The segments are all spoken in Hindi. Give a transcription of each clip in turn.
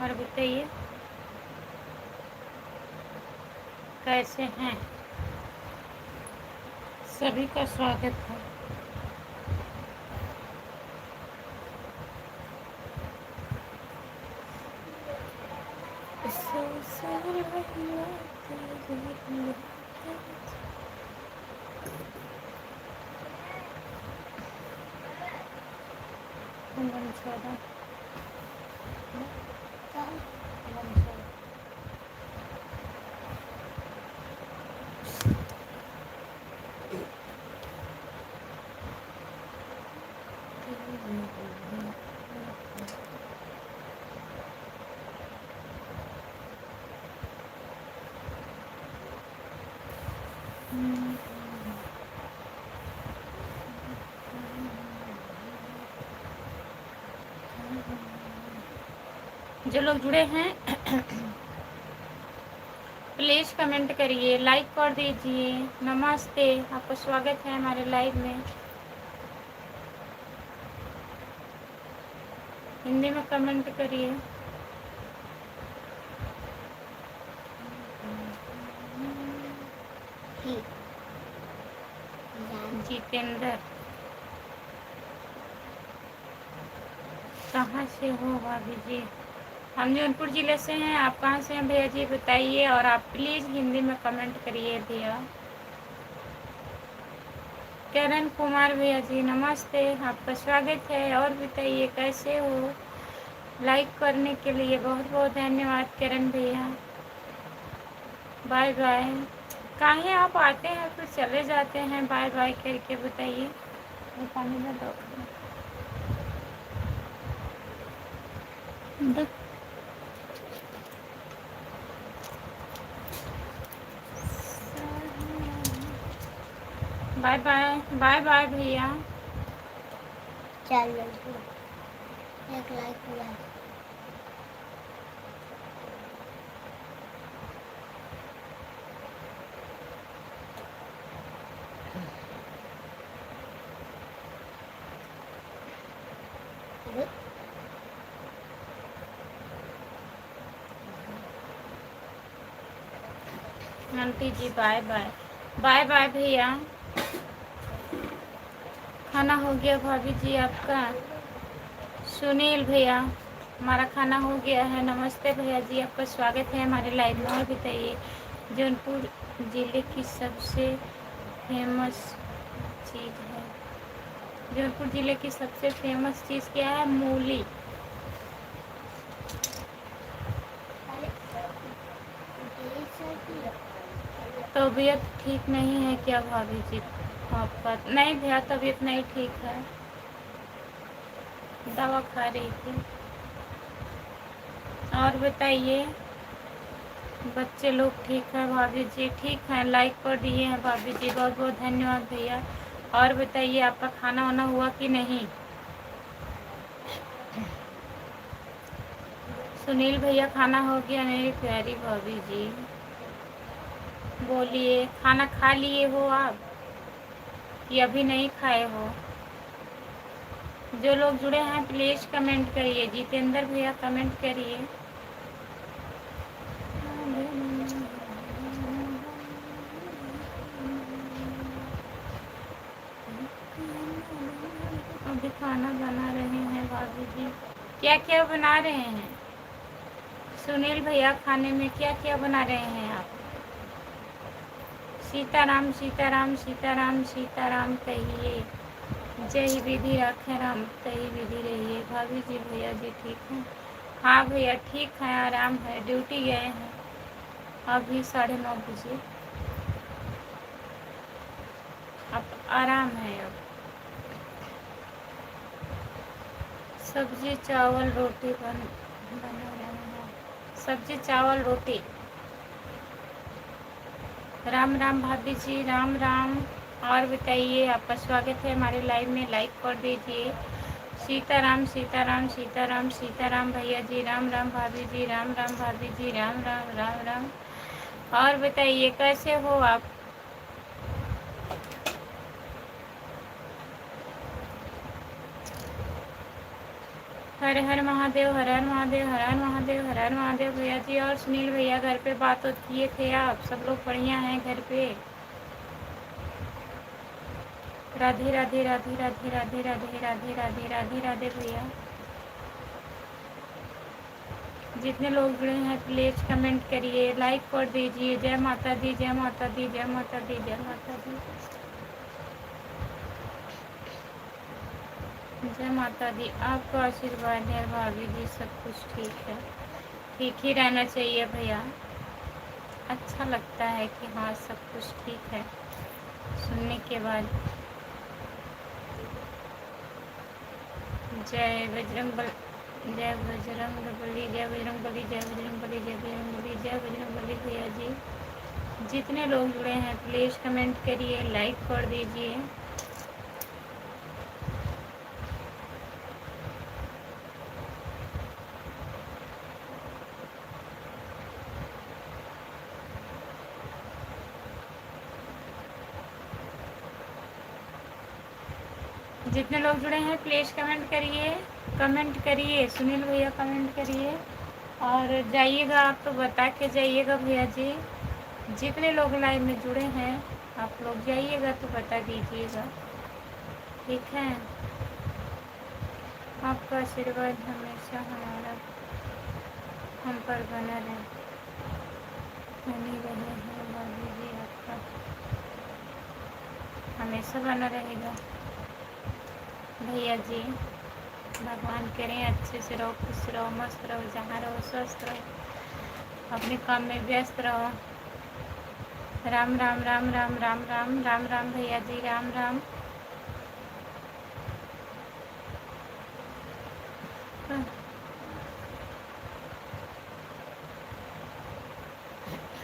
और बताइए कैसे हैं? सभी का स्वागत है। जो लोग जुड़े हैं प्लीज़ कमेंट करिए, लाइक कर दीजिए। नमस्ते, आपका स्वागत है हमारे लाइव में। हिंदी में कमेंट करिए। जितेंद्र, कहाँ से हो भाभी जी? हम जौनपुर ज़िले से हैं। आप कहाँ से हैं भैया जी बताइए, और आप प्लीज़ हिंदी में कमेंट करिए भैया। किरण कुमार भैया जी नमस्ते, आपका स्वागत है। और बताइए कैसे हो? लाइक करने के लिए बहुत बहुत धन्यवाद किरण भैया। Bye bye. काहे आप आते हैं फिर चले जाते हैं बाय बाय करके, बताइए। पानी में दो। बाय बाय बाय बाय भैया। चल एक लाइक हुआ। आंटी जी बाय बाय बाय बाय भैया। खाना हो गया भाभी जी आपका? सुनील भैया हमारा खाना हो गया है। नमस्ते भैया जी, आपका स्वागत है हमारे लाइव में। और बताइए जौनपुर ज़िले की सबसे फेमस चीज़ है, जौनपुर ज़िले की सबसे फेमस चीज़ क्या है? मूली। तबीयत ठीक नहीं है क्या भाभी जी आपका? नहीं भैया, तबीयत नहीं ठीक है, दवा खा रही थी। और बताइए बच्चे लोग ठीक है? भाभी जी ठीक हैं, लाइक कर दिए हैं भाभी जी, बहुत बहुत धन्यवाद भैया। और बताइए आपका खाना वाना हुआ कि नहीं? सुनील भैया खाना हो गया मेरी प्यारी भाभी जी? बोलिए, खाना खा लिए हो आप कि अभी नहीं खाए हो? जो लोग जुड़े हैं प्लीज़ कमेंट करिए। जितेंद्र भैया कमेंट करिए। अभी खाना बना रहे हैं भाभी जी। क्या क्या बना रहे हैं सुनील भैया? खाने में क्या क्या बना रहे हैं आप? सीताराम सीताराम सीताराम सीताराम कहिए। जय विधि राखे राम, तही विधि रहिए। भाभी जी भैया जी ठीक हैं? हाँ भैया ठीक है, आराम है, ड्यूटी गए हैं अभी 9:30 बजे। अब आराम है। अब सब्जी चावल रोटी बना रहे हैं। सब्जी चावल रोटी। राम राम भाभी जी, राम राम। और बताइए आपका स्वागत है हमारे लाइव में, लाइक कर दीजिए। सीताराम सीताराम सीताराम सीताराम भैया जी, राम राम भाभी जी, राम राम भाभी जी, राम राम राम राम। और बताइए कैसे हो आप? हर हर महादेव, हर हर महादेव, हर हर महादेव, हर हर महादेव भैया जी। और सुनील भैया घर पे बात तो किए थे आप, सब लोग बढ़िया हैं घर पे? राधे राधे राधे राधे राधे राधे राधे राधे राधे राधे भैया। जितने लोग जुड़े हैं प्लीज कमेंट करिए, लाइक कर दीजिए। जय माता दी, जय माता दी, जय माता दी, जय माता दी, जय माता दी। आपका आशीर्वाद है भाभी जी, सब कुछ ठीक है। ठीक ही रहना चाहिए भैया, अच्छा लगता है कि हाँ सब कुछ ठीक है सुनने के बाद। जय बजरंग बल, जय बजरंग बली, जय बजरंग बली, जय बजरंग बली, जय बजरंग बली, जय बजरंग बली भैया जी। जितने लोग जुड़े हैं प्लीज़ कमेंट करिए, लाइक कर दीजिए। जितने लोग जुड़े हैं प्लीज़ कमेंट करिए, कमेंट करिए सुनील भैया, कमेंट करिए। और जाइएगा आप तो बता के जाइएगा भैया जी। जितने लोग लाइव में जुड़े हैं आप लोग जाइएगा तो बता दीजिएगा, ठीक है? आपका आशीर्वाद हमेशा हमारा हम पर बना रहे, बनी रहे हैं भाभी जी, आपका हमेशा बना रहेगा भैया जी। भगवान करें अच्छे से रहो, खुश रहो, मस्त रहो, जहाँ रहो स्वस्थ रहो, अपने काम में व्यस्त रहो। राम राम राम राम राम राम राम राम भैया जी, राम राम।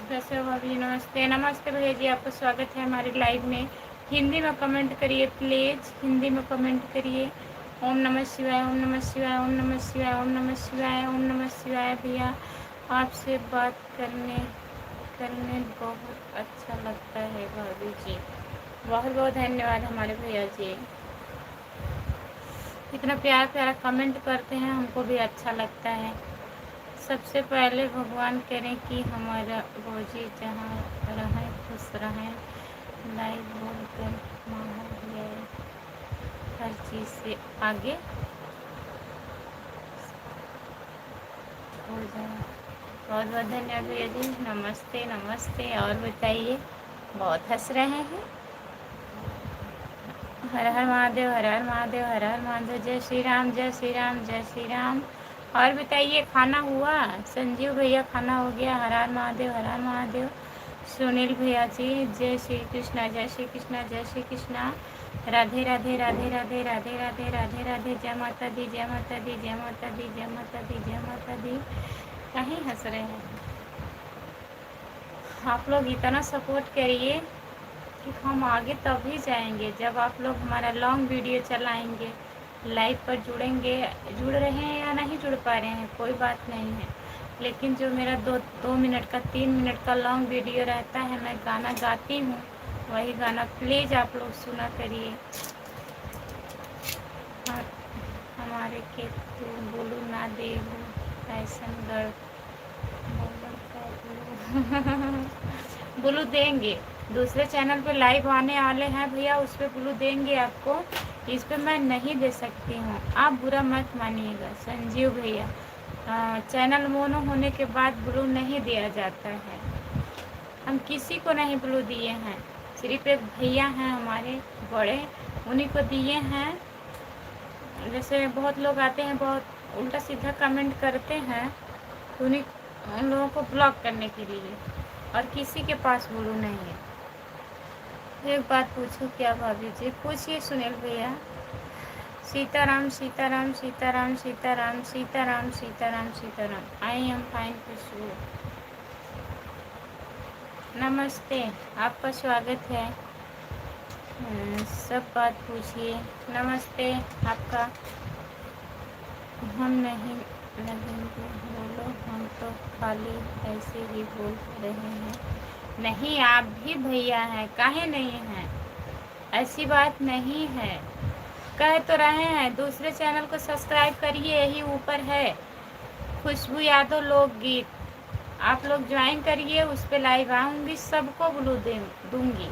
कैसे हो भाभी? नमस्ते नमस्ते भैया जी, आपका स्वागत है हमारे लाइव में। हिंदी में कमेंट करिए प्लीज़, हिंदी में कमेंट करिए। ओम नमः शिवाय, ओम नमः शिवाय, ओम नमः शिवाय, ओम नमः शिवाय, ओम नमः शिवाय। भैया आपसे बात करने करने बहुत अच्छा लगता है भाभी जी। बहुत बहुत धन्यवाद हमारे भैया जी, इतना प्यारा प्यारा कमेंट करते हैं, हमको भी अच्छा लगता है। सबसे पहले भगवान करें कि हमारा भौजी जहाँ रहें खुश रहें, लाइव बोलकर माहौल जाए, हर चीज़ से आगे हो जाए। बहुत बहुत धन्यवाद भैया जी, नमस्ते नमस्ते। और बताइए, बहुत हंस रहे हैं। हर हर महादेव, हर हर महादेव, हर हर महादेव। जय श्री राम, जय श्री राम, जय श्री राम। और बताइए, खाना हुआ? संजीव भैया खाना हो गया? हर हर महादेव, हर हर महादेव। सुनील भैया जी, जय श्री कृष्णा, जय श्री कृष्णा, जय श्री कृष्णा। राधे राधे राधे राधे राधे राधे राधे राधे। जय माता दी, जय माता दी, जय माता दी, जय माता दी, जय माता दी। कहीं हंस रहे हैं आप लोग? इतना सपोर्ट करिए कि हम आगे तभी जाएंगे जब आप लोग हमारा लॉन्ग वीडियो चलाएंगे, लाइव पर जुड़ेंगे। जुड़ रहे हैं या नहीं जुड़ पा रहे हैं कोई बात नहीं है, लेकिन जो मेरा दो मिनट का 3 मिनट का लॉन्ग वीडियो रहता है, मैं गाना गाती हूँ, वही गाना प्लीज़ आप लोग सुना करिए। हाँ, हमारे के तू बोलू ना देबू फैशन गर्ल ब्लू देंगे। दूसरे चैनल पे लाइव आने वाले हैं भैया, उस पर ब्लू देंगे आपको, इस पे मैं नहीं दे सकती हूँ, आप बुरा मत मानिएगा। संजीव भैया, चैनल मोनो होने के बाद ब्लू नहीं दिया जाता है, हम किसी को नहीं ब्लू दिए हैं, सिर्फ एक भैया हैं हमारे बड़े, उन्हीं को दिए हैं। जैसे बहुत लोग आते हैं, बहुत उल्टा सीधा कमेंट करते हैं, तो उन्हीं उन लोगों को ब्लॉक करने के लिए, और किसी के पास ब्लू नहीं है। एक बात पूछूं क्या भाभी जी? पूछिए सुनील भैया। Sitaram Sitaram Sitaram Sitaram Sitaram Sitaram Sitaram. I am fine Khushboo, नमस्ते, आपका स्वागत है। सब बात पूछिए। नमस्ते आपका। हम नहीं लगेंगे बोलो, हम तो खाली ऐसे ही बोल रहे हैं। नहीं, आप भी भैया हैं, काहे नहीं हैं, ऐसी बात नहीं है। कह तो रहे हैं दूसरे चैनल को सब्सक्राइब करिए, यही ऊपर है खुशबू यादव लोकगीत। आप लोग ज्वाइन करिए, उस पर लाइव आऊँगी, सबको ब्लू दूँगी,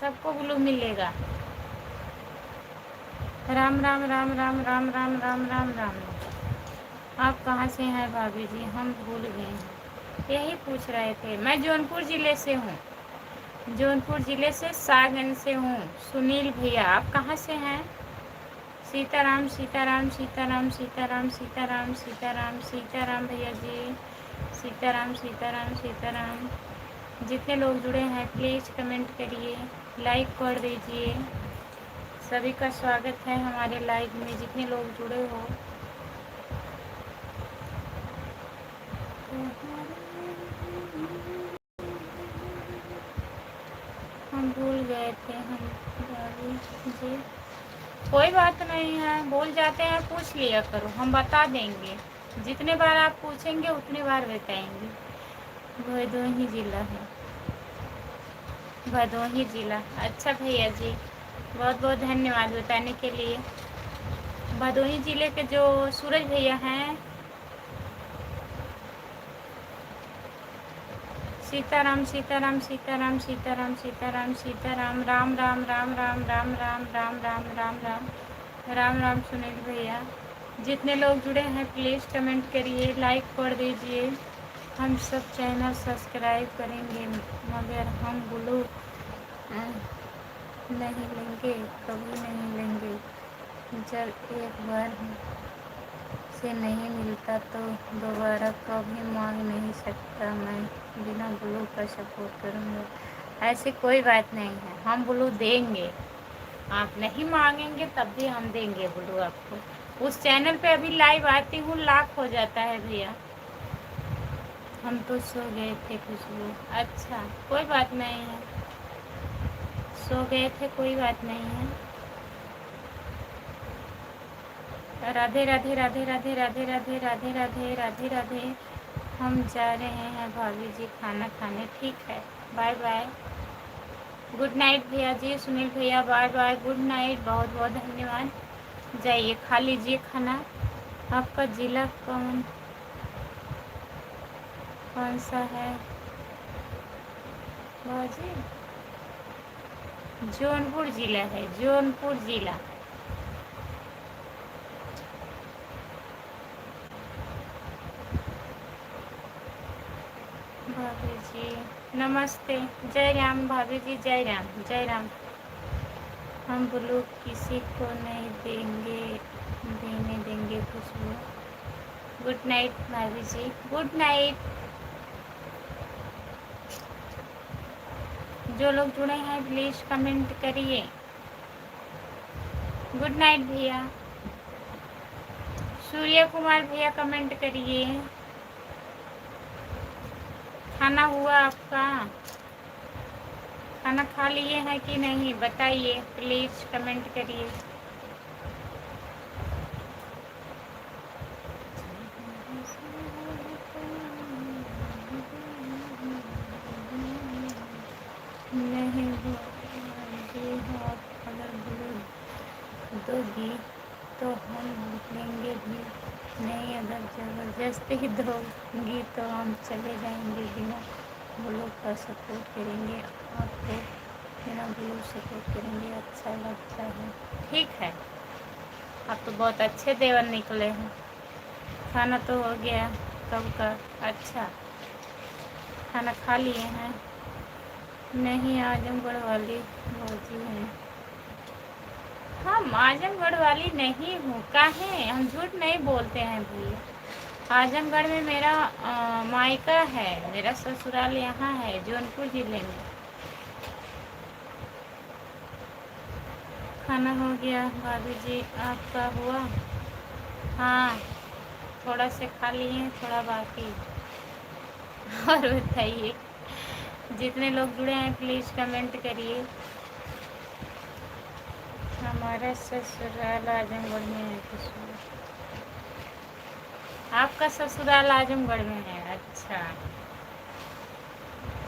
सबको ब्लू मिलेगा। राम राम राम राम राम राम राम राम राम। आप कहाँ से हैं भाभी जी? हम भूल गए हैं, यही पूछ रहे थे। मैं जौनपुर ज़िले से हूँ, जौनपुर ज़िले से सागन से हूँ। सुनील भैया आप कहाँ से हैं? सीताराम सीताराम सीताराम सीताराम सीताराम सीताराम सीताराम भैया जी, सीताराम सीताराम सीताराम। जितने लोग जुड़े हैं प्लीज़ कमेंट करिए, लाइक कर दीजिए। सभी का स्वागत है हमारे लाइव में, जितने लोग जुड़े हो। हम भूल गए थे हम जी। कोई बात नहीं है, भूल जाते हैं, पूछ लिया करो, हम बता देंगे। जितने बार आप पूछेंगे उतने बार बताएंगे। भदोही ज़िला है, भदोही ज़िला। अच्छा भैया जी, बहुत बहुत धन्यवाद बताने के लिए। भदोही ज़िले के जो सूरज भैया हैं, सीताराम सीताराम सीताराम सीताराम सीताराम सीताराम राम राम राम राम राम राम राम राम राम राम राम राम। सुनील भैया, जितने लोग जुड़े हैं प्लीज़ कमेंट करिए, लाइक कर दीजिए। हम सब चैनल सब्सक्राइब करेंगे मगर हम ब्लू नहीं लेंगे, कभी नहीं लेंगे। जब एक बार से नहीं मिलता तो दोबारा कभी मांग नहीं सकता। मैं बिना ब्लू का सपोर्ट करूँगा। ऐसी कोई बात नहीं है, हम ब्लू देंगे। आप नहीं मांगेंगे तब भी हम देंगे ब्लू आपको। उस चैनल पे अभी लाइव आती हूँ, लाख हो जाता है भैया। हम तो सो गए थे खुशबू। अच्छा कोई बात नहीं है, सो गए थे, कोई बात नहीं है। राधे राधे राधे राधे राधे राधे राधे राधे राधे राधे। हम जा रहे हैं भाभी जी खाना खाने, ठीक है, बाय बाय, गुड नाइट भैया जी। सुनील भैया बाय बाय, गुड नाइट, बहुत बहुत धन्यवाद। जाइए खा लीजिए खाना। आपका ज़िला कौन कौन सा है बाजी? जौनपुर ज़िला है, जौनपुर ज़िला। भाभी जी नमस्ते, जय राम भाभी जी, जय राम जय राम। हम ब्लू किसी को नहीं देंगे, देने देंगे खुशबू। गुड नाइट भाभी जी, गुड नाइट। जो लोग जुड़े हैं प्लीज़ कमेंट करिए। गुड नाइट भैया। सूर्य कुमार भैया कमेंट करिए। खाना हुआ आपका? खाना खा लिए हैं कि नहीं बताइए, प्लीज़ कमेंट करिए। नहीं अगर ब्लू दोगी तो हम लेंगे भी नहीं, अगर ज़बरदस्ती दोगी तो हम चले जाएंगे। बिना ब्लू का सपोर्ट करेंगे आपको, बिना ब्लू सपोर्ट करेंगे, अच्छा लगता है। ठीक है, आप तो बहुत अच्छे देवर निकले हैं। खाना तो हो गया कब का? अच्छा खाना खा लिए हैं? नहीं, आजमगढ़ वाली भौजी हैं। हम आजमगढ़ वाली नहीं हूँ, काहे हम झूठ नहीं बोलते हैं भैया। आजमगढ़ में मेरा मायका है, मेरा ससुराल यहाँ है जौनपुर ज़िले में। खाना हो गया भाभी जी, आपका हुआ? हाँ, थोड़ा से खा लिए, थोड़ा बाकी। और बताइए, जितने लोग जुड़े हैं प्लीज़ कमेंट करिए। हमारा ससुराल आजमगढ़ में है खुशबू। आपका ससुराल आजमगढ़ में है? अच्छा,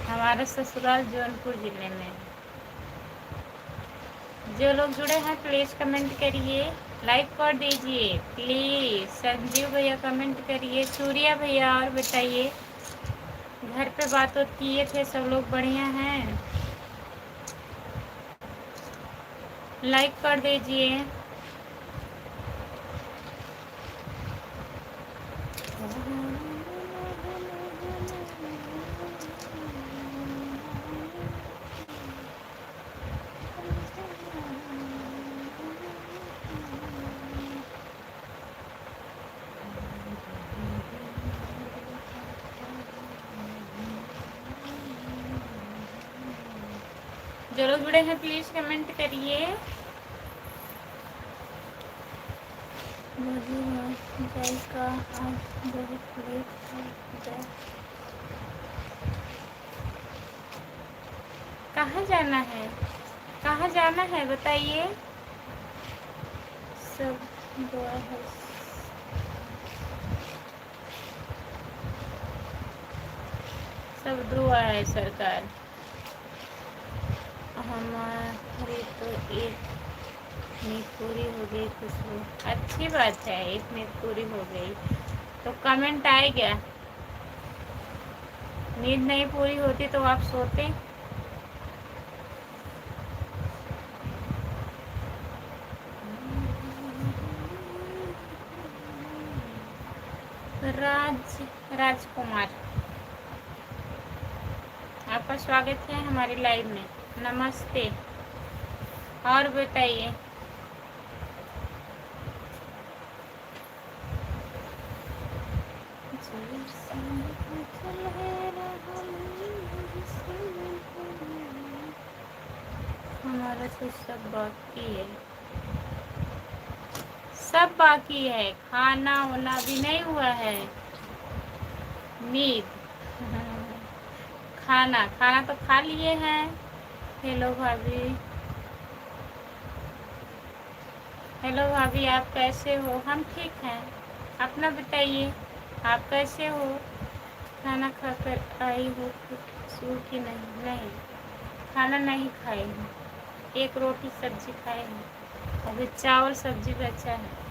हमारा ससुराल जौनपुर ज़िले में है। जो लोग जुड़े हैं प्लीज़ कमेंट करिए, लाइक कर दीजिए प्लीज़। संजीव भैया कमेंट करिए, सूर्या भैया और बताइए, घर पे बात किए थे, सब लोग बढ़िया हैं? लाइक कर दीजिए। जो लोग जुड़े हैं प्लीज कमेंट करिए। का आज बहुत लेट हो गया। कहाँ जाना है, कहाँ जाना है बताइए। सब दुआ है, सब दुआ है सरकार। हमारी तो एक नींद पूरी हो गई खुशबू। अच्छी बात है, एक नींद पूरी हो गई तो कमेंट आएगा। नींद नहीं पूरी होती तो आप सोते। राजकुमार, आपका स्वागत है हमारे लाइव में। नमस्ते, और बताइए। हमारा तो सब बाकी है, सब बाकी है, खाना वाना भी नहीं हुआ है। नींद, खाना खाना तो खा लिए हैं। हेलो भाभी, हेलो भाभी, आप कैसे हो? हम ठीक हैं, अपना बताइए, आप कैसे हो? खाना खाकर आई हो सो कि नहीं? नहीं, खाना नहीं खाई हूँ, एक रोटी सब्जी खाई हूँ, अभी चावल सब्जी बचा है।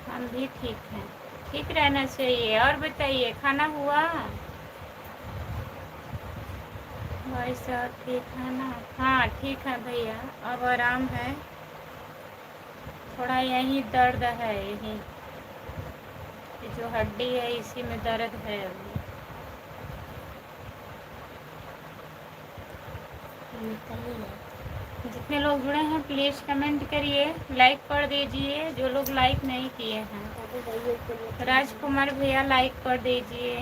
हम भी ठीक हैं, ठीक रहना चाहिए। और बताइए, खाना हुआ? भाई साहब ठीक है ना? हाँ ठीक है भैया, अब आराम है, थोड़ा यहीं दर्द है, यहीं ये जो हड्डी है इसी में दर्द है अभी। जितने लोग जुड़े हैं प्लीज़ कमेंट करिए, लाइक कर दीजिए जो लोग लाइक नहीं किए हैं। राजकुमार भैया लाइक कर दीजिए।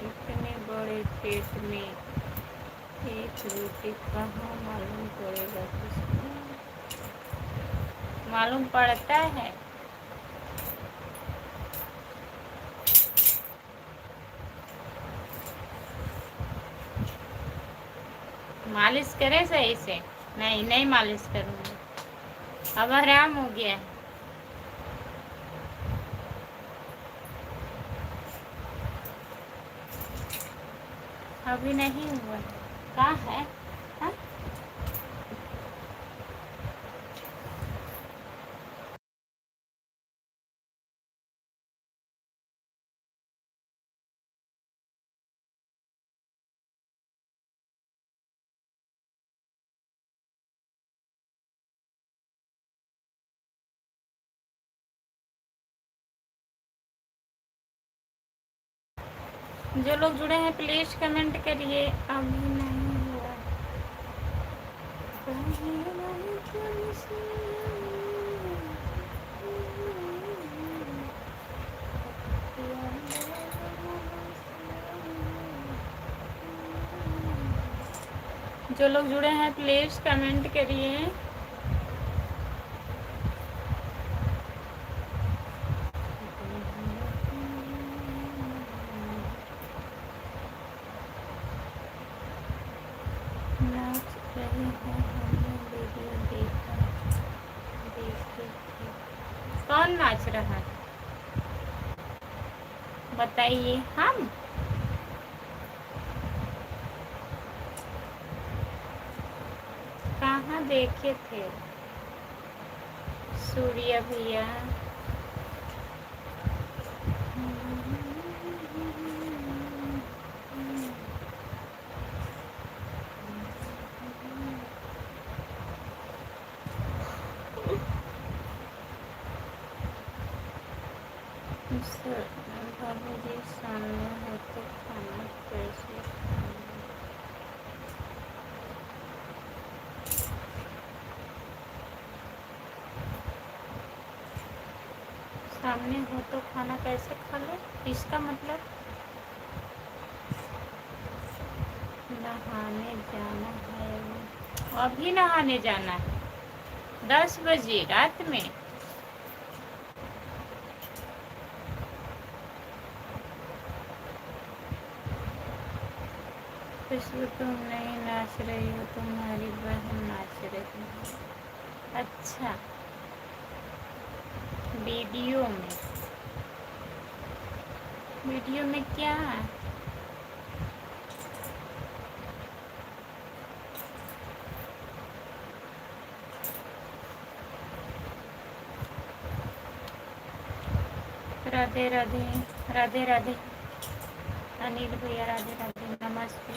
इतने बड़े पेट में एक रोटी कहाँ मालूम पड़ेगा किसको? मालूम पड़ता है। मालिश करे सही से? नहीं, नहीं मालिश करूँगी, अब आराम हो गया है। अभी नहीं हुआ, कहाँ है? हाँ? जो लोग जुड़े हैं प्लीज कमेंट करिए। अभी नहीं हुआ, जो लोग जुड़े हैं प्लीज कमेंट करिए। नाच रहे हैं, हमने वीडियो देखा, देखे थे। कौन नाच रहा है बताइए। हम कहाँ देखे थे सूर्या भैया। बाबू जी सामने हो तो खाना कैसे खाएं? सामने हो तो खाना कैसे खा ले, इसका मतलब नहाने जाना है। अभी नहाने जाना है 10 बजे रात में। खुशबू तुम नहीं नाच रही हो, तुम्हारी बहन नाच रही है। अच्छा, वीडियो में, वीडियो में क्या है? राधे राधे, राधे राधे अनिल भैया, राधे राधे, नमस्ते।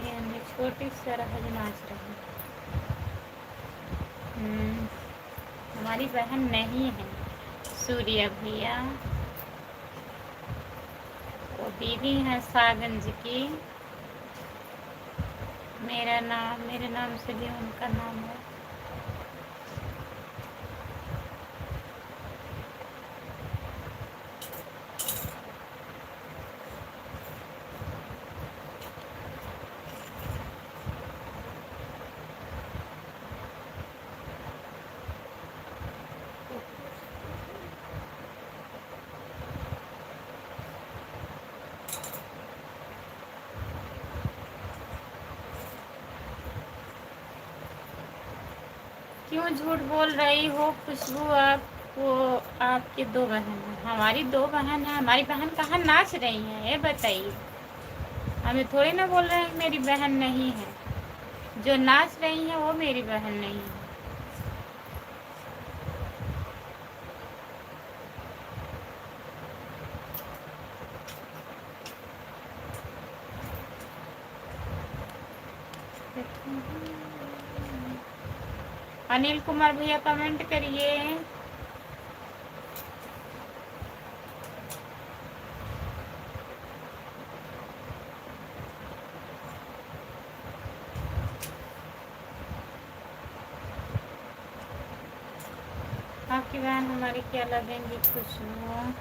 ये छोटी सरहज नाच रही है। हमारी बहन नहीं है सूर्या भैया, वो दीदी है सागंज की। मेरे नाम से भी उनका नाम है। क्यों झूठ बोल रही हो खुशबू? आप वो आपकी 2 बहन है, हमारी 2 बहन है। हमारी बहन कहाँ नाच रही है ये बताइए। हमें थोड़ी ना बोल रहे हैं मेरी बहन नहीं है। जो नाच रही है वो मेरी बहन नहीं है। अनिल कुमार भैया कमेंट करिए। आपकी बहन हमारी क्या लगेंगी खुशबू?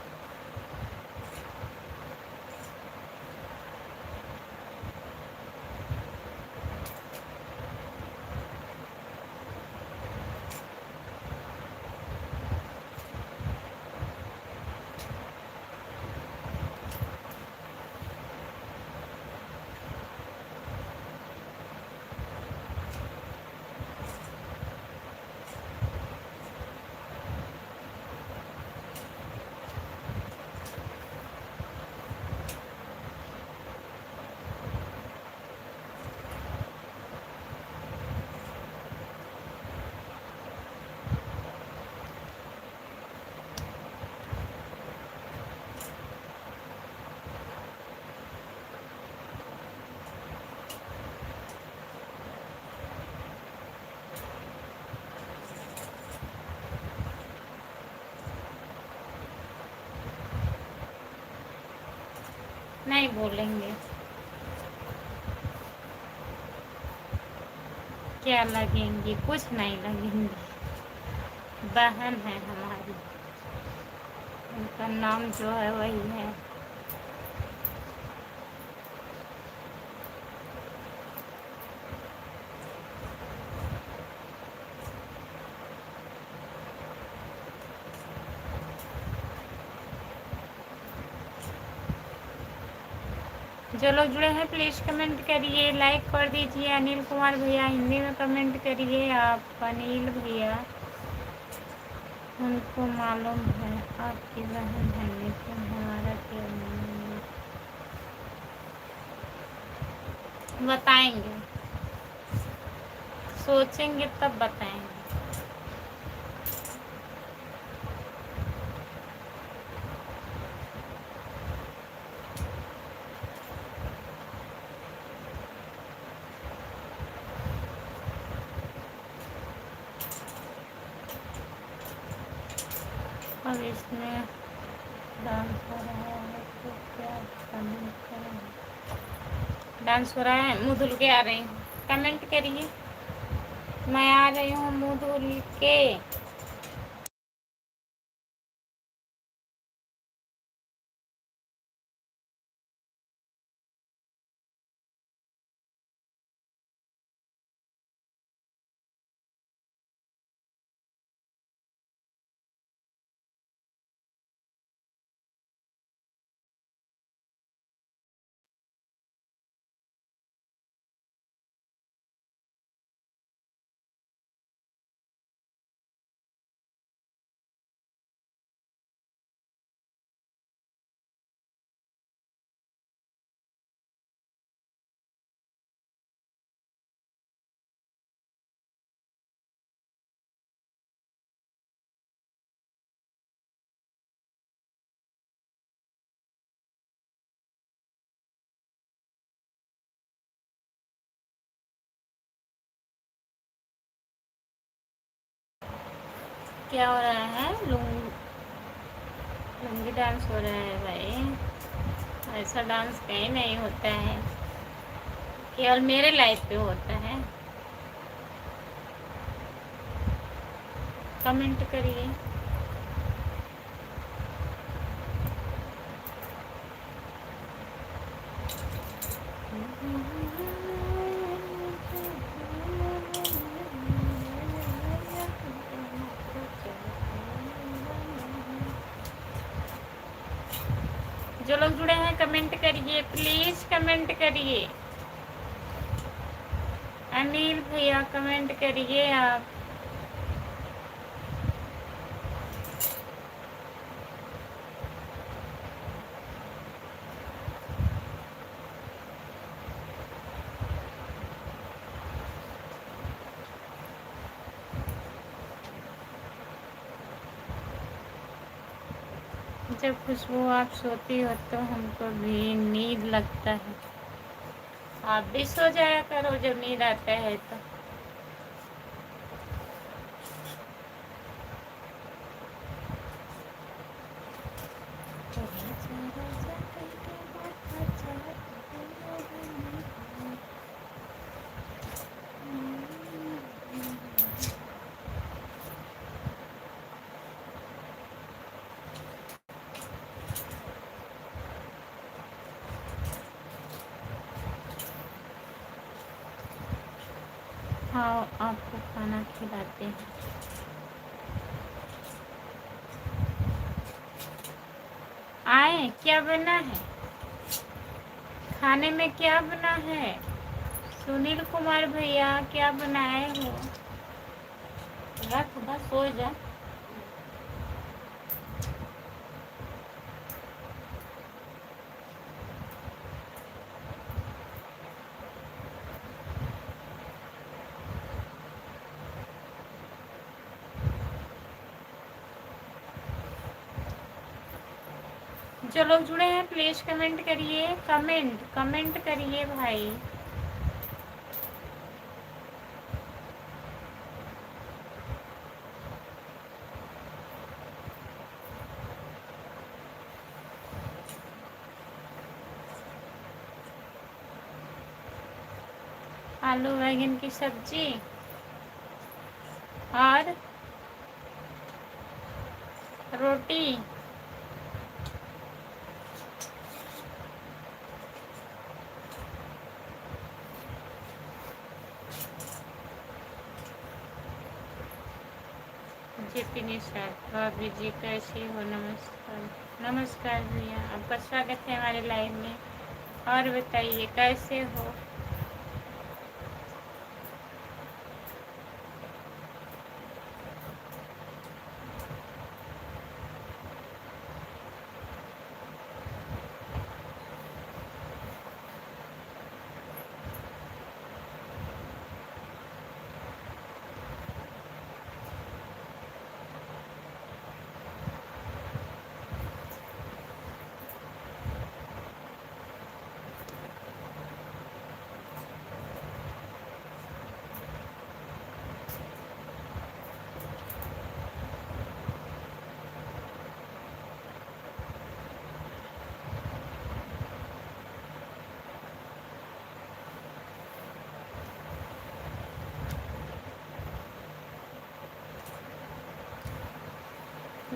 नहीं बोलेंगे। क्या लगेंगी? कुछ नहीं लगेंगी। बहन है हमारी, उनका नाम जो है वही है। जो लोग जुड़े हैं प्लीज़ कमेंट करिए, लाइक कर दीजिए। अनिल कुमार भैया हिंदी में कमेंट करिए आप। अनिल भैया, उनको मालूम है आपकी बहन है, लेकिन हमारा क्या मालूम, बताएंगे, सोचेंगे तब बताएंगे। अब इसमें डांस हो रहा है तो क्या कमेंट करें? डांस हो रहा है, मुँह धुल के आ रही हूँ, कमेंट करिए। मैं आ रही हूँ मुँह धुल के। क्या हो रहा है? लुंगी डांस हो रहा है भाई। ऐसा डांस कहीं नहीं होता है, केवल मेरे लाइफ पे होता है। कमेंट करिए। जो लोग जुड़े हैं कमेंट करिए, प्लीज कमेंट करिए। अनिल भैया कमेंट करिए आप। जब खुशबू आप सोती हो तो हमको भी नींद लगता है। आप भी सो जाया करो जब नींद आता है तो। हाँ, आपको खाना खिलाते हैं। आए, क्या बना है खाने में? क्या बना है सुनील कुमार भैया, क्या बनाए हो? रख बस, सो जा। जो लोग जुड़े हैं प्लीज कमेंट करिए, कमेंट करिए भाई। आलू बैंगन की सब्जी और रोटी। जेपी निशा, भाभी जी कैसी हो? नमस्कार। नमस्कार भैया, आपका स्वागत है हमारे लाइव में। और बताइए कैसे हो?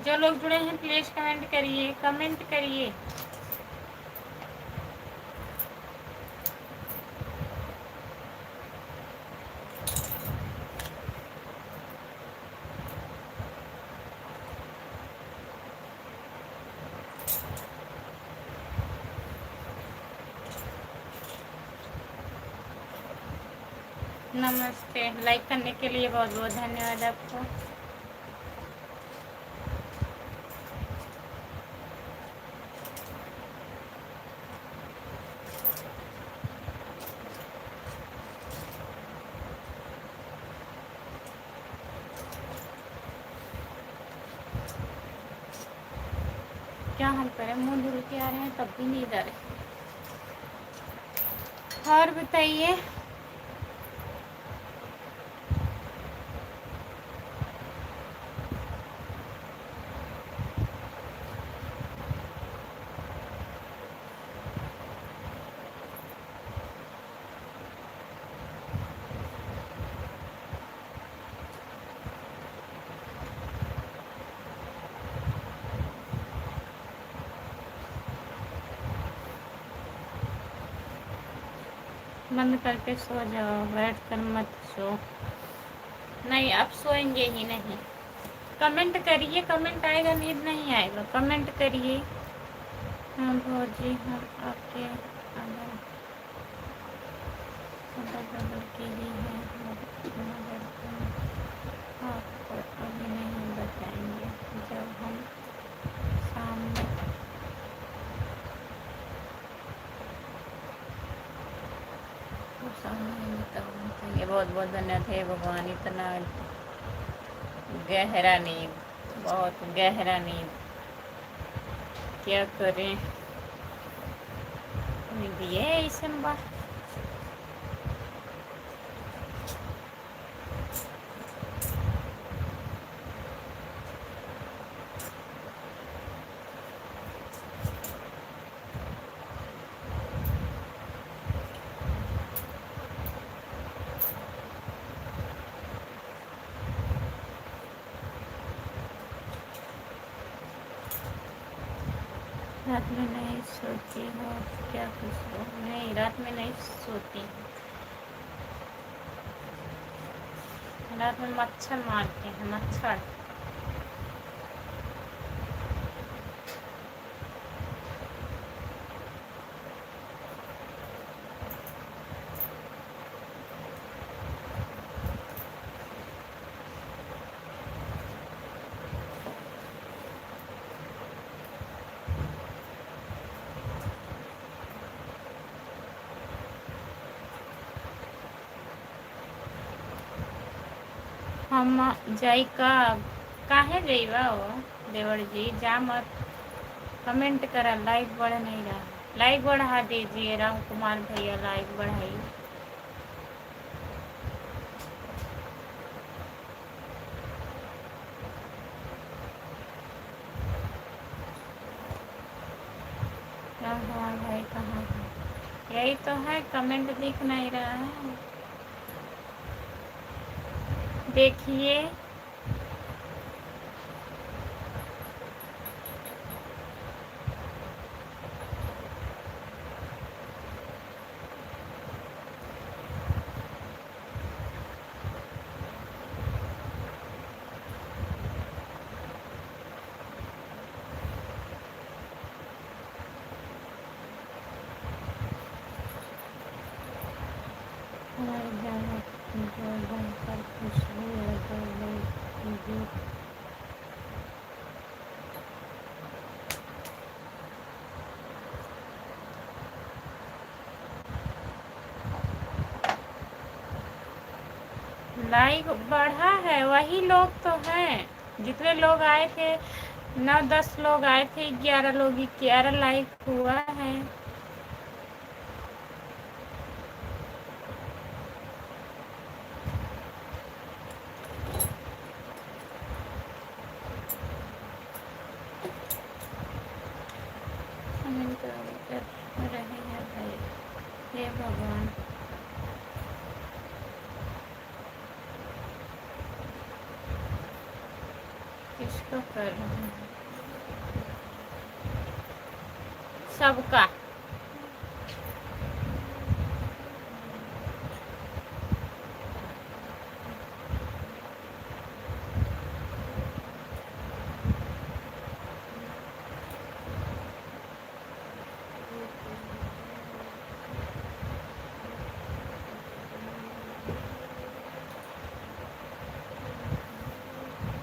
जो लोग जुड़े हैं प्लीज कमेंट करिए, कमेंट करिए। नमस्ते, लाइक करने के लिए बहुत बहुत धन्यवाद आपको। क्या हम करें, मुंह धुल के आ रहे हैं तब भी नहीं आ रहे। और बताइए। बंद करके सो जाओ, बैठ कर मत सो। नहीं, अब सोएंगे ही नहीं। कमेंट करिए, कमेंट आएगा, नींद नहीं आएगा। कमेंट करिए। हाँ भौजी, हम आपके अदर बदल के लिए हैं, मगर तुम आपको अभी नहीं बताएंगे। जब हम सामने ये बहुत बहुत धन्यवाद है भगवान। इतना गहरा नींद, बहुत गहरा नींद, क्या करें, दिए ऐसे बा। रात में नहीं सोती हो क्या? कुछ हो? नहीं, रात में नहीं सोती। रात में मच्छर मारते हैं, मच्छर। हम जाई का काहे जइबा हो देवर जी, जा मत। कमेंट करा, लाइक बढ़ नहीं रहा। लाइक बढ़ा दीजिए राम कुमार भैया, लाइक बढ़ाइए। राम कुमार भाई कहाँ है? यही तो है, कमेंट दिख नहीं रहा है, देखिए। लाइक बढ़ा है, वही लोग तो हैं जितने लोग आए थे। 9-10 लोग आए थे, 11 लोग, 11 लाइक हुआ है। कमेंट कर रहे हैं भाई, हे भगवान। किसको कर रहे हैं? सबका।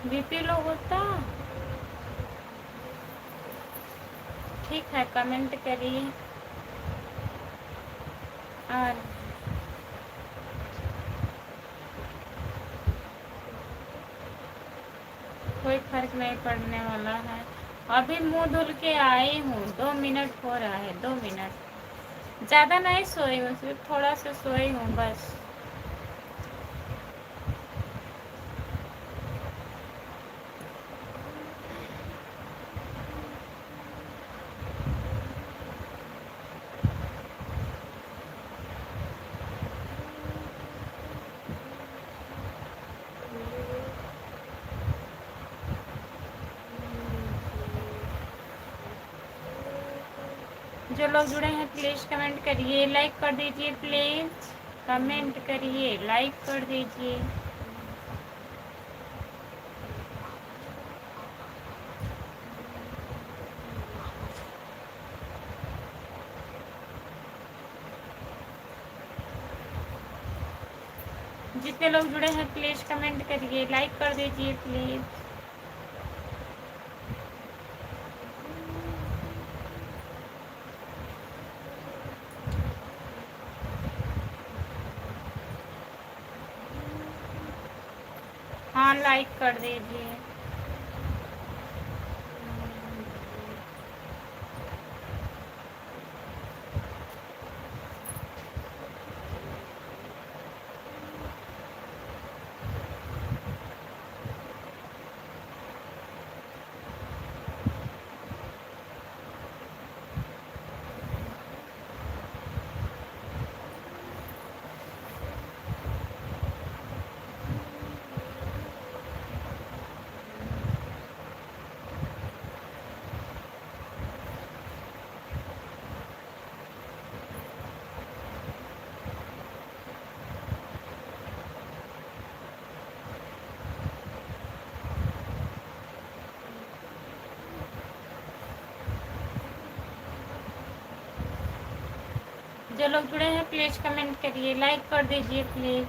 बीपी लो होता, ठीक है, कमेंट करिए। और कोई फर्क नहीं पड़ने वाला है। अभी मुंह धुल के आई हूँ, 2 मिनट हो रहा है, 2 मिनट। ज़्यादा नहीं सोई हूँ, सिर्फ थोड़ा सा सोई हूँ बस। जो लोग जुड़े हैं प्लीज़ कमेंट करिए, लाइक कर दीजिए प्लीज़। कमेंट करिए, लाइक कर दीजिए। जितने लोग जुड़े हैं प्लीज़ कमेंट करिए, लाइक कर दीजिए प्लीज़। हाँ, लाइक कर दीजिए। जो लोग जुड़े हैं प्लीज़ कमेंट करिए, लाइक कर दीजिए प्लीज़।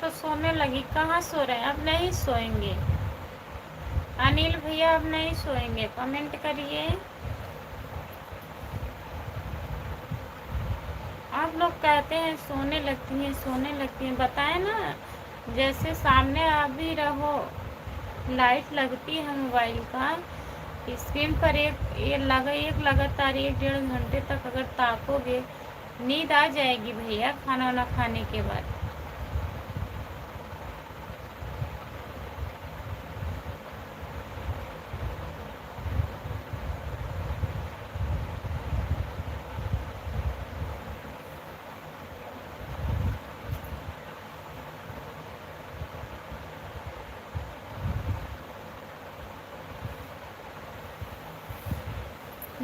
तो सोने लगी। कहाँ सो रहे हैं? अब नहीं सोएंगे। अनिल भैया अब नहीं सोएंगे, कमेंट करिए। आप लोग कहते हैं सोने लगती हैं, सोने लगती हैं, बताएं ना। जैसे सामने आ भी रहो, लाइट लगती है मोबाइल का, स्क्रीन पर एक लगातार 1-1.5 घंटे तक अगर ताकोगे, नींद आ जाएगी भैया खाना वाना खाने के बाद।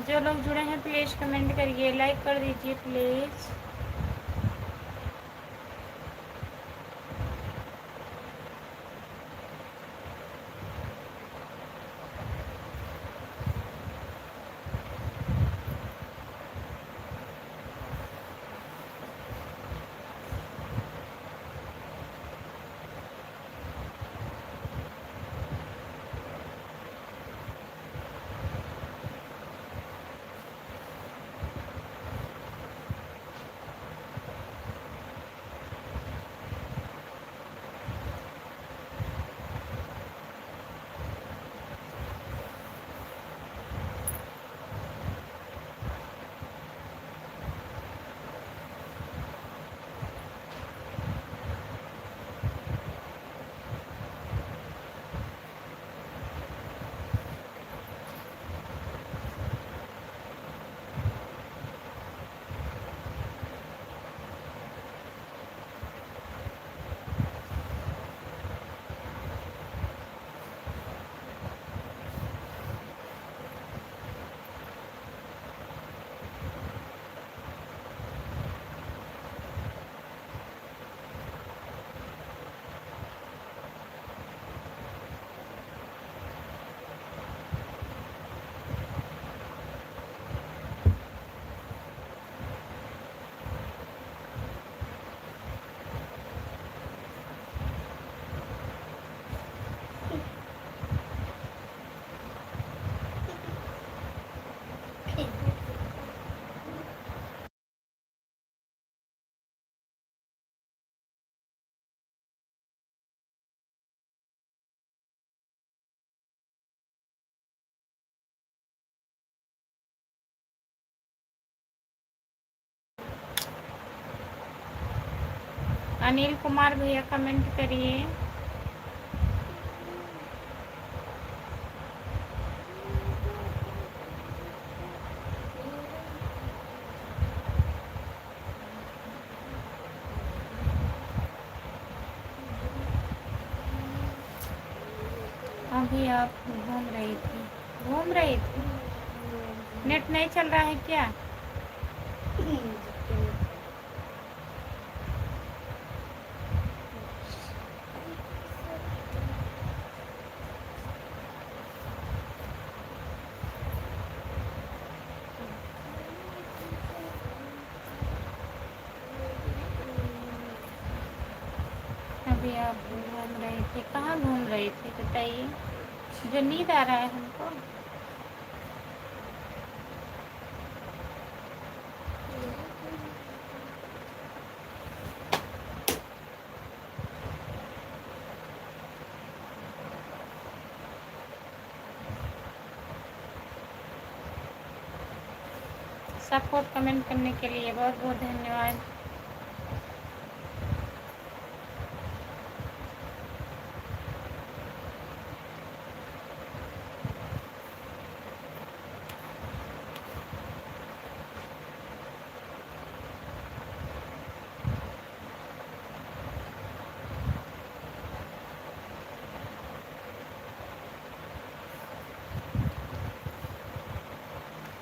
जो लोग जुड़े हैं प्लीज़ कमेंट करिए, लाइक कर दीजिए प्लीज़। अनिल कुमार भैया कमेंट करिए। अभी आप घूम रही थी। नेट नहीं चल रहा है क्या? अभी आप घूम रही थी, कहाँ घूम रही थी बताइए? जो नींद आ रहा है हमको। सपोर्ट कमेंट करने के लिए बहुत बहुत धन्यवाद।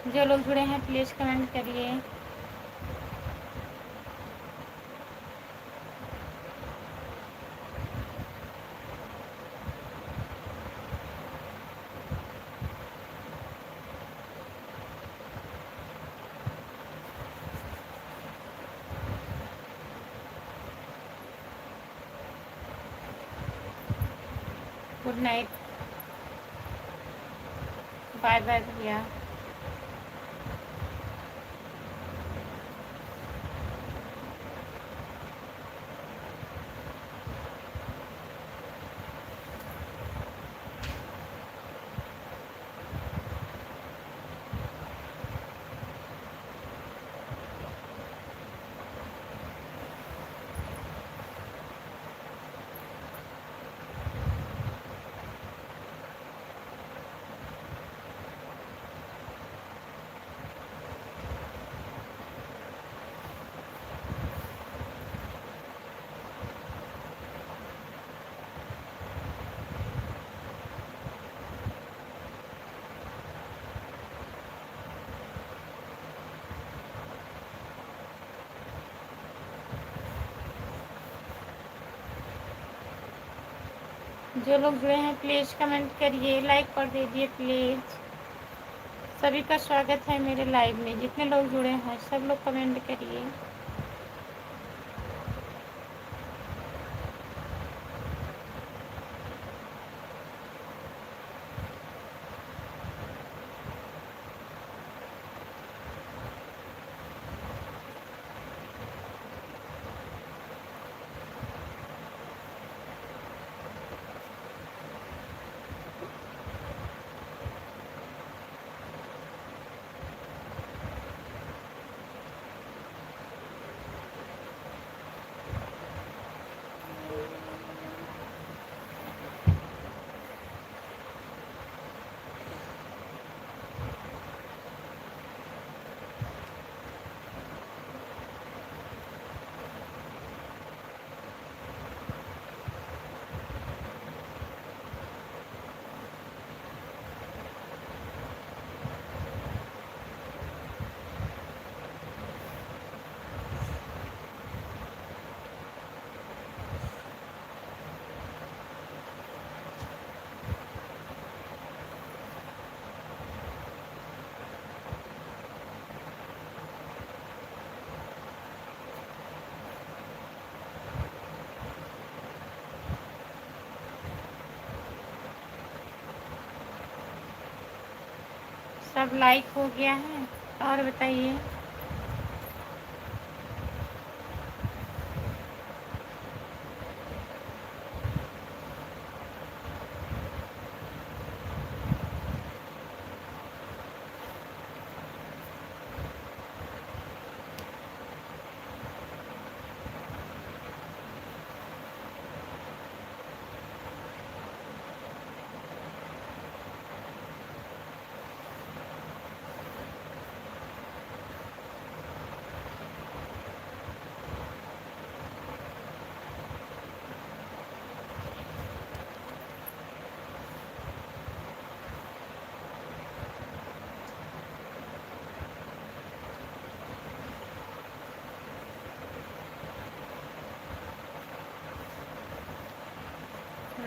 जो लोग जुड़े हैं प्लीज़ कमेंट करिए। गुड नाइट, बाय बाय भैया। जो लोग जुड़े हैं प्लीज़ कमेंट करिए, लाइक कर दीजिए प्लीज़। सभी का स्वागत है मेरे लाइव में, जितने लोग जुड़े हैं सब लोग कमेंट करिए। सब लाइक हो गया है, और बताइए।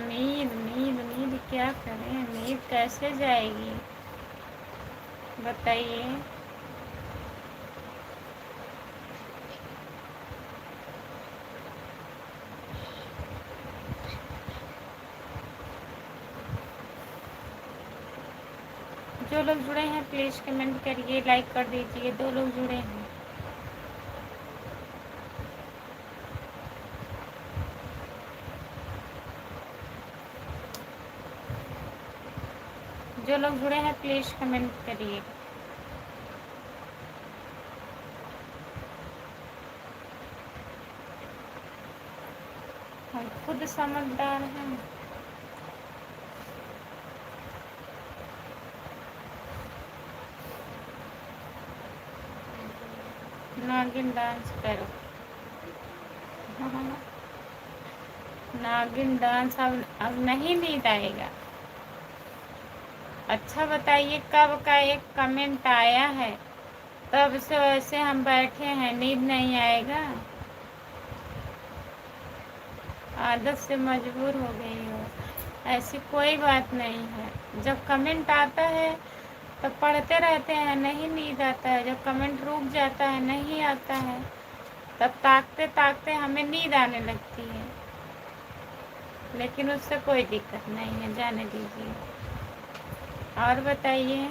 नींद नींद नींद क्या करें, नींद कैसे जाएगी बताइए। जो लोग जुड़े हैं प्लीज़ कमेंट करिए, लाइक कर दीजिए। 2 लोग जुड़े हैं। जो लोग जुड़े हैं प्लीज़ कमेंट करिए। हम खुद समझदार हैं। नागिन डांस करो। नागिन डांस अब नहीं नींद आएगा। अच्छा बताइए, कब का एक कमेंट आया है, तब से वैसे हम बैठे हैं, नींद नहीं आएगा। आदत से मजबूर हो गई हो, ऐसी कोई बात नहीं है। जब कमेंट आता है तब पढ़ते रहते हैं, नहीं नींद आता है। जब कमेंट रुक जाता है, नहीं आता है, तब ताकते ताकते हमें नींद आने लगती है। लेकिन उससे कोई दिक्कत नहीं है, जाने दीजिए। और बताइए।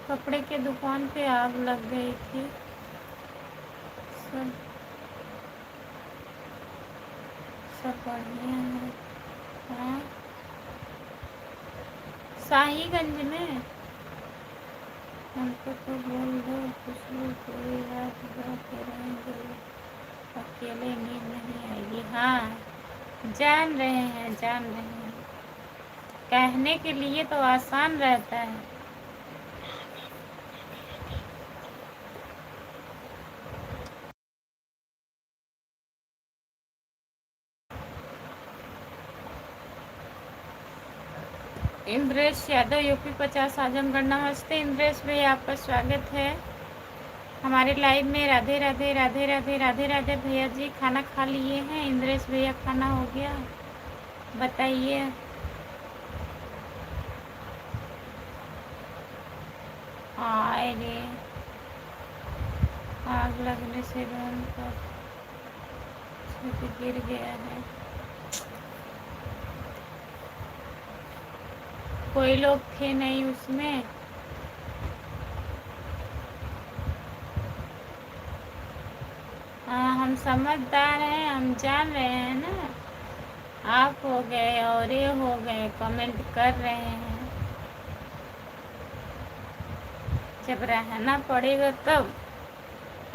कपड़े के दुकान पे आग लग गई थी। सब सब बढ़िया है। हाँ, शाहीगंज में। हमको तो बोल दो, खुशबू पूरी रात जाते रहेंगे, अकेले नींद नहीं आएगी। हाँ, जान रहे हैं, जान रहे हैं। कहने के लिए तो आसान रहता है। इंद्रेश यादव, यूपी 50, आजमगढ़। नमस्ते इंद्रेश भैया, आपका स्वागत है हमारे लाइव में। राधे राधे राधे राधे राधे राधे भैया जी। खाना खा लिए हैं इंद्रेश भैया? खाना हो गया? बताइए। आए रे, आग लगने से घर पर छत गिर गया है। कोई लोग थे नहीं उसमें? हाँ, हम समझदार हैं, हम जान रहे हैं ना। आप हो गए और ये हो गए, कमेंट कर रहे हैं। जब रहना पड़ेगा तब।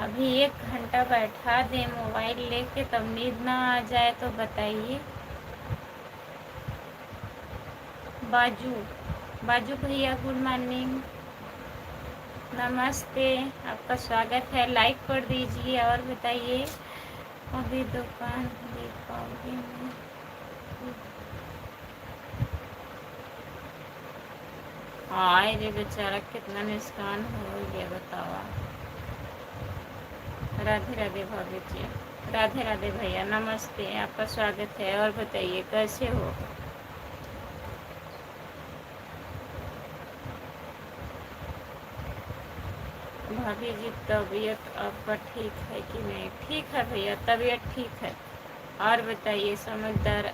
अभी 1 घंटा बैठा दे मोबाइल लेके, तब नींद ना आ जाए तो बताइए। बाजू बाजू भैया, गुड मॉर्निंग, नमस्ते, आपका स्वागत है। लाइक कर दीजिए और बताइए। अभी दुकान दीपावली में। आए रे बेचारा, कितना नुकसान हो गया बतावा। राधे राधे भाभी जी, राधे राधे भैया, नमस्ते, आपका स्वागत है। और बताइए कैसे हो? भाभी जी, तबीयत आपका ठीक है कि नहीं? ठीक है भैया, तबीयत ठीक है। और बताइए समझदार।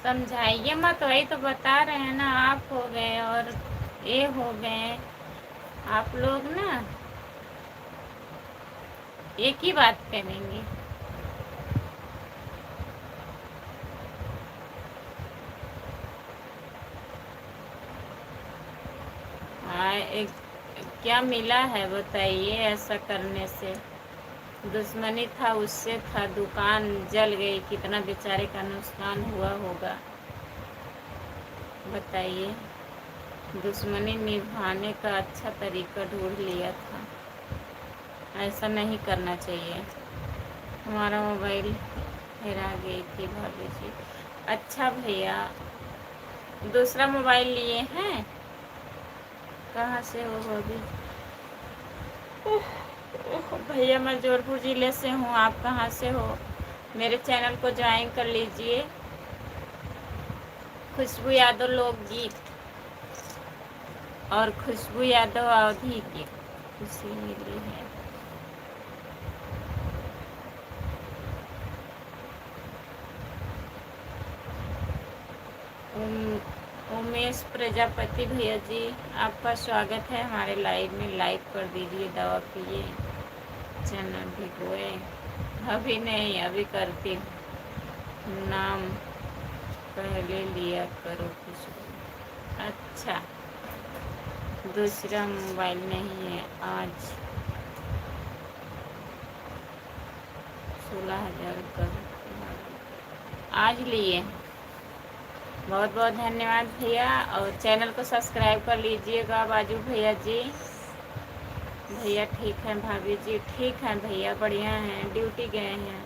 समझाइए मत, वही तो बता रहे हैं ना। आप हो गए और ये हो गए, आप लोग ना एक ही बात करेंगे। हाँ, एक क्या मिला है बताइए ऐसा करने से? दुश्मनी था, उससे था, दुकान जल गई, कितना बेचारे का नुकसान हुआ होगा बताइए। दुश्मनी निभाने का अच्छा तरीका ढूंढ लिया था। ऐसा नहीं करना चाहिए। हमारा मोबाइल हेरा गई थी भाभी जी। अच्छा भैया, दूसरा मोबाइल लिए हैं? कहाँ से हो भाभी? भैया, मैं जौनपुर ज़िले से हूँ। आप कहाँ से हो? मेरे चैनल को ज्वाइन कर लीजिए। खुशबू यादव लोकगीत और खुशबू यादव अवधि की खुशी मिली है। उमेश प्रजापति भैया जी, आपका स्वागत है हमारे लाइव में। लाइक कर दीजिए, दवा पिए, चना भिगोए। अभी नहीं, अभी करती हूँ। नाम पहले लिया करो खुशबू। अच्छा, दूसरा मोबाइल नहीं है। आज 16,000 का आज लिए। बहुत बहुत धन्यवाद भैया, और चैनल को सब्सक्राइब कर लीजिएगा बाजू भैया जी। भैया ठीक है, भाभी जी ठीक है, भैया बढ़िया हैं, ड्यूटी गए हैं।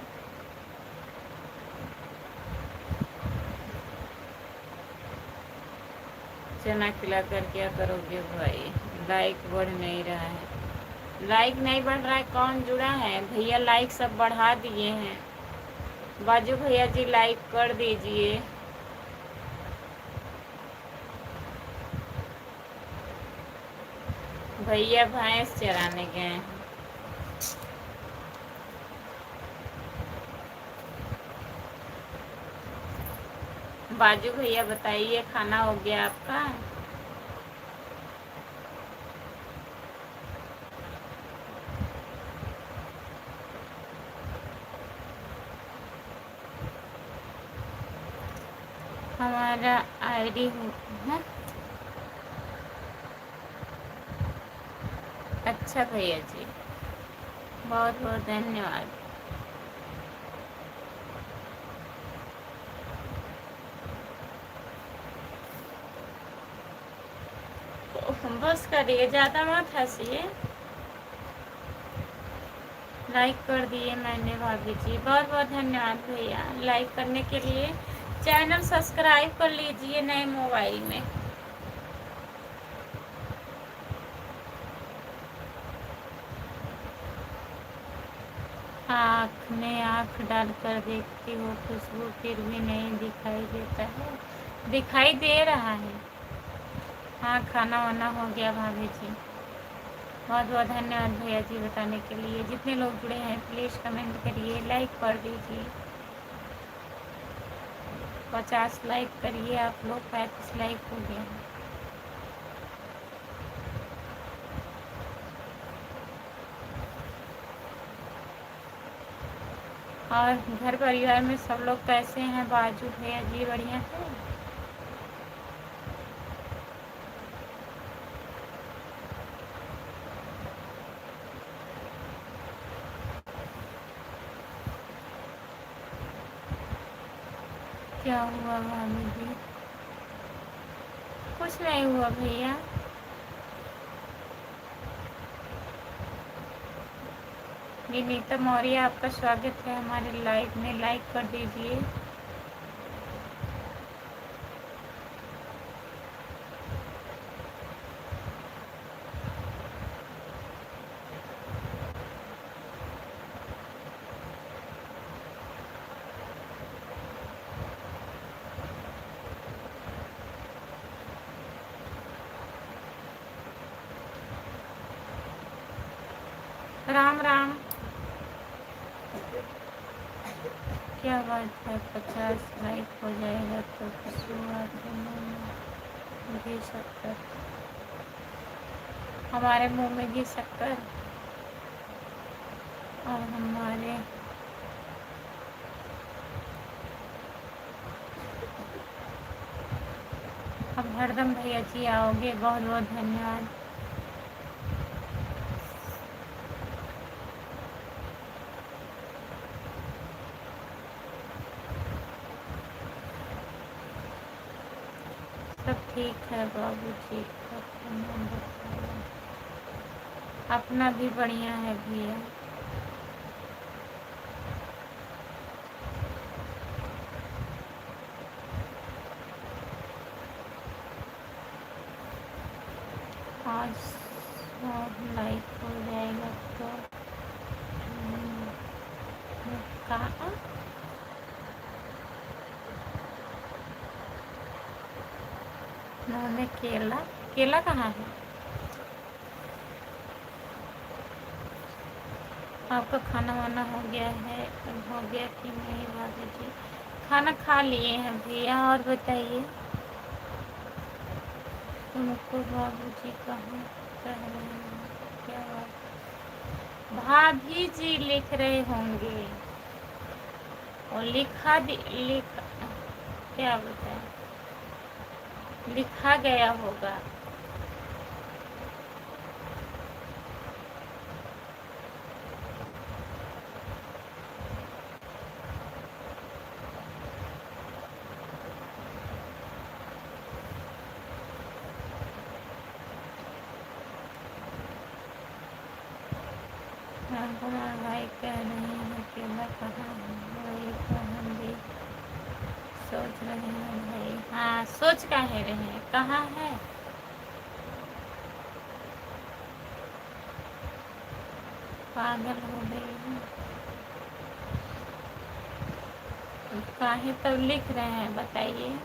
चना खिला कर क्या करोगे भाई, लाइक बढ़ नहीं रहा है। लाइक नहीं बढ़ रहा है, कौन जुड़ा है भैया? लाइक सब बढ़ा दिए हैं। बाजू भैया जी लाइक कर दीजिए। भैया भैंस चराने गए हैं। बाजू भैया बताइए, खाना हो गया आपका? हमारा आईडी है। अच्छा भैया जी, बहुत बहुत धन्यवाद। बस करिए, ज़्यादा मत हंसिए। लाइक कर दिए मैंने भाभी जी, बहुत बहुत धन्यवाद भैया लाइक करने के लिए। चैनल सब्सक्राइब कर लीजिए नए मोबाइल में। आँख में आँख डालकर देखती हो खुशबू, फिर भी नहीं दिखाई देता है। दिखाई दे रहा है। हाँ, खाना वाना हो गया भाभी जी। बहुत बहुत धन्यवाद भैया जी बताने के लिए। जितने लोग जुड़े हैं प्लीज़ कमेंट करिए, लाइक कर दीजिए। 50 लाइक करिए आप लोग, 35 लाइक हो गया है। और घर परिवार में सब लोग कैसे हैं? बाजू भैया जी बढ़िया है। क्या हुआ भाभी जी? कुछ नहीं हुआ भैया। विनीता मौर्य आपका स्वागत है हमारे लाइव में, लाइक कर दीजिए। राम राम। क्या बात है, 50 लाइक हो जाएगा तो शुरुआत में घी शक्कर, हमारे मुंह में घी शक्कर और हमारे अब हरदम भैया जी आओगे, बहुत बहुत धन्यवाद। सब ठीक है बाबूजी, अपना भी बढ़िया है भैया। आज 100 लाइक हो जाएगा तो कहाँ उन्होंने केला, केला कहाँ है? आपका खाना वाना हो गया है? हो गया कि नहीं भाभी जी? खाना खा लिए हैं भैया। और बताइए, तुमको बाबू जी कहाँ कह रहे हैं? क्या बात? भाभी जी लिख रहे होंगे, और क्या बताए, लिखा गया होगा। राम कुमार भाई कह रहे हैं केला कहाँ है, वही तो हम भी सोच रहे हैं भाई। हाँ, सोच काहे रहे हैं, कहाँ है? पागल हो गई हूँ। काहे तब लिख रहे हैं बताइए।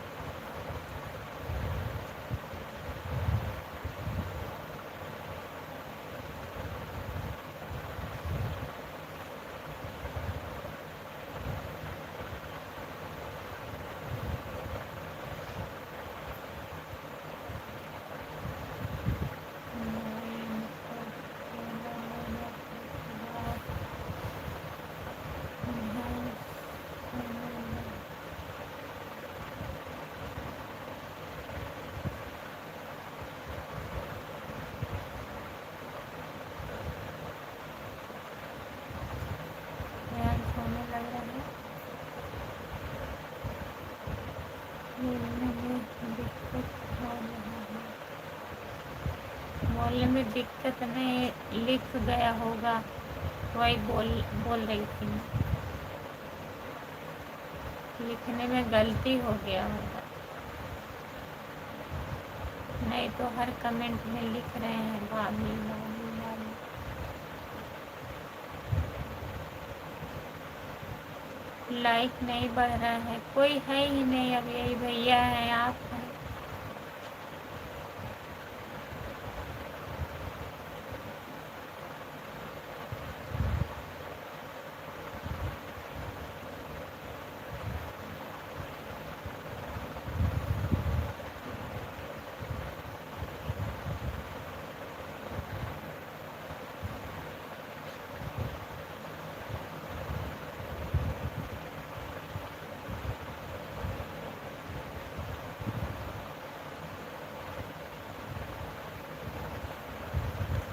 ध्यान सोने लग रहा है। बोलने में दिक्कत हो रहा है। बोलने में दिक्कत नहीं, लिख गया होगा, वही बोल रही थी मैं। लिखने में गलती हो गया होगा, नहीं तो हर कमेंट में लिख रहे हैं भाभी भाभी भाभी। लाइक नहीं बढ़ रहा है, कोई है ही नहीं, अब यही भैया है, आप हैं।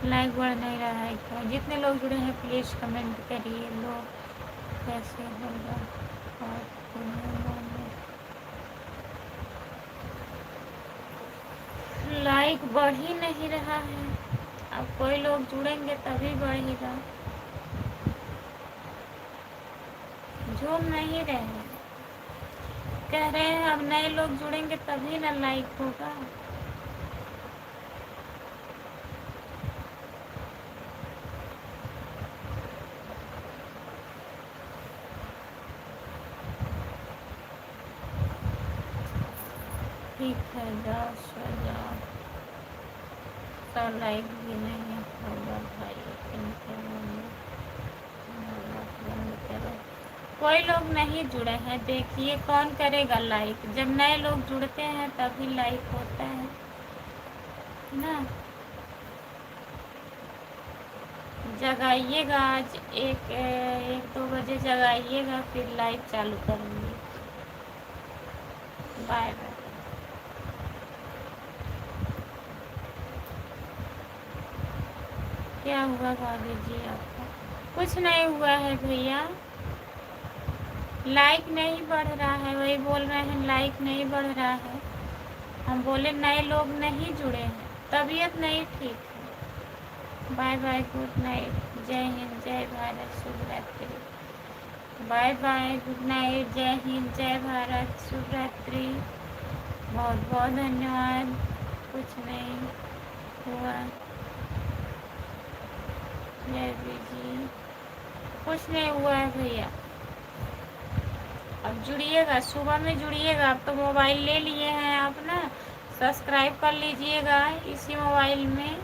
लाइक बढ़ नहीं रहा है क्या? जितने लोग जुड़े हैं प्लीज़ कमेंट करिए। लोग कैसे होगा और लाइक बढ़ ही नहीं रहा है। अब कोई लोग जुड़ेंगे तभी बढ़ेगा, झूम नहीं रहे हैं। कह रहे हैं अब नए लोग जुड़ेंगे तभी ना लाइक होगा। ठीक है, जाओ सो जाओ। तो लाइक भी नहीं होगा भाई, इनके बंद करो। कोई लोग नहीं जुड़े हैं, देखिए कौन करेगा लाइक? जब नए लोग जुड़ते हैं तभी लाइक होता है ना। जगाइएगा आज, एक दो बजे जगाइएगा, फिर लाइव चालू करेंगे। Bye bye. क्या हुआ भाभी जी आपको? कुछ नहीं हुआ है भैया, लाइक नहीं बढ़ रहा है, वही बोल रहे हैं लाइक नहीं बढ़ रहा है। हम बोले नए लोग नहीं जुड़े हैं, तबीयत नहीं ठीक है। बाय बाय, गुड नाइट, जय हिंद, जय भारत, शुभ रात्रि। बाय बाय, गुड नाइट, जय हिंद, जय भारत, शुभ रात्रि। बहुत बहुत धन्यवाद। कुछ नहीं हुआ। जय जी, कुछ नहीं हुआ है भैया। अब जुड़िएगा, सुबह में जुड़िएगा। अब तो मोबाइल ले लिए हैं आप ना, सब्सक्राइब कर लीजिएगा इसी मोबाइल में।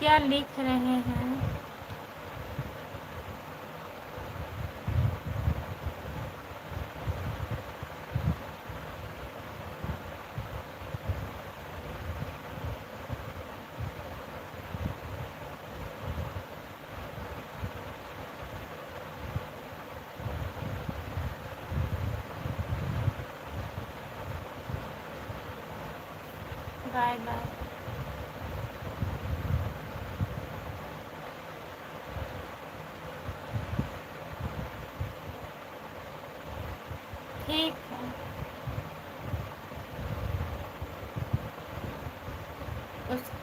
क्या लिख रहे हैं? Bye bye. उस